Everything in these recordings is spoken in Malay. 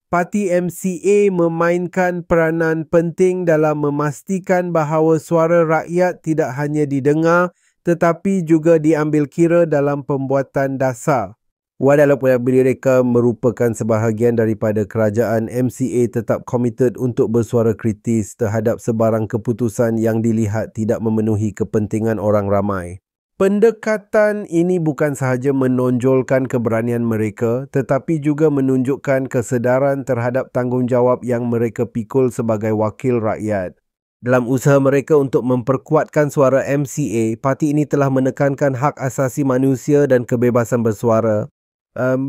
Parti MCA memainkan peranan penting dalam memastikan bahawa suara rakyat tidak hanya didengar tetapi juga diambil kira dalam pembuatan dasar. Walaupun mereka merupakan sebahagian daripada kerajaan, MCA tetap komited untuk bersuara kritis terhadap sebarang keputusan yang dilihat tidak memenuhi kepentingan orang ramai. Pendekatan ini bukan sahaja menonjolkan keberanian mereka tetapi juga menunjukkan kesedaran terhadap tanggungjawab yang mereka pikul sebagai wakil rakyat. Dalam usaha mereka untuk memperkuatkan suara MCA, parti ini telah menekankan hak asasi manusia dan kebebasan bersuara.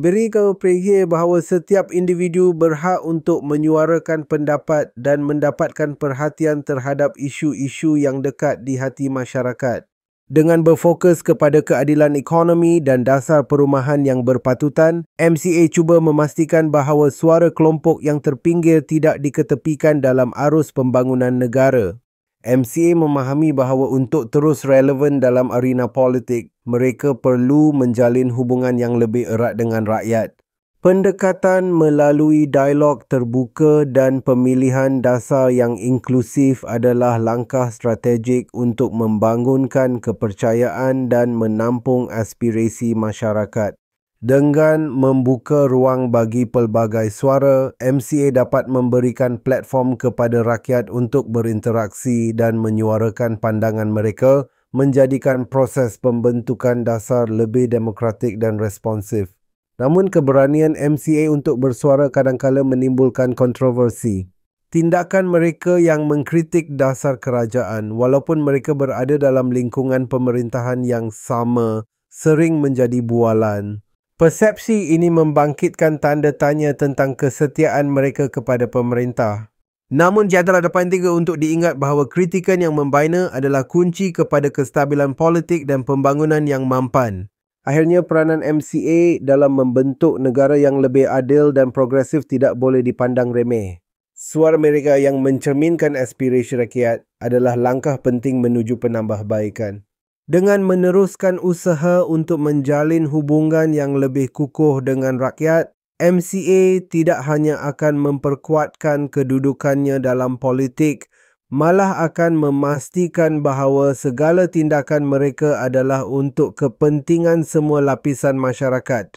Beri kamu perhatian bahawa setiap individu berhak untuk menyuarakan pendapat dan mendapatkan perhatian terhadap isu-isu yang dekat di hati masyarakat. Dengan berfokus kepada keadilan ekonomi dan dasar perumahan yang berpatutan, MCA cuba memastikan bahawa suara kelompok yang terpinggir tidak diketepikan dalam arus pembangunan negara. MCA memahami bahawa untuk terus relevan dalam arena politik, mereka perlu menjalin hubungan yang lebih erat dengan rakyat. Pendekatan melalui dialog terbuka dan pemilihan dasar yang inklusif adalah langkah strategik untuk membangunkan kepercayaan dan menampung aspirasi masyarakat. Dengan membuka ruang bagi pelbagai suara, MCA dapat memberikan platform kepada rakyat untuk berinteraksi dan menyuarakan pandangan mereka, menjadikan proses pembentukan dasar lebih demokratik dan responsif. Namun keberanian MCA untuk bersuara kadang-kala menimbulkan kontroversi. Tindakan mereka yang mengkritik dasar kerajaan, walaupun mereka berada dalam lingkungan pemerintahan yang sama, sering menjadi bualan. Persepsi ini membangkitkan tanda tanya tentang kesetiaan mereka kepada pemerintah. Namun jadalah depan tiga untuk diingat bahawa kritikan yang membina adalah kunci kepada kestabilan politik dan pembangunan yang mampan. Akhirnya, peranan MCA dalam membentuk negara yang lebih adil dan progresif tidak boleh dipandang remeh. Suara mereka yang mencerminkan aspirasi rakyat adalah langkah penting menuju penambahbaikan. Dengan meneruskan usaha untuk menjalin hubungan yang lebih kukuh dengan rakyat, MCA tidak hanya akan memperkuatkan kedudukannya dalam politik, malah akan memastikan bahawa segala tindakan mereka adalah untuk kepentingan semua lapisan masyarakat.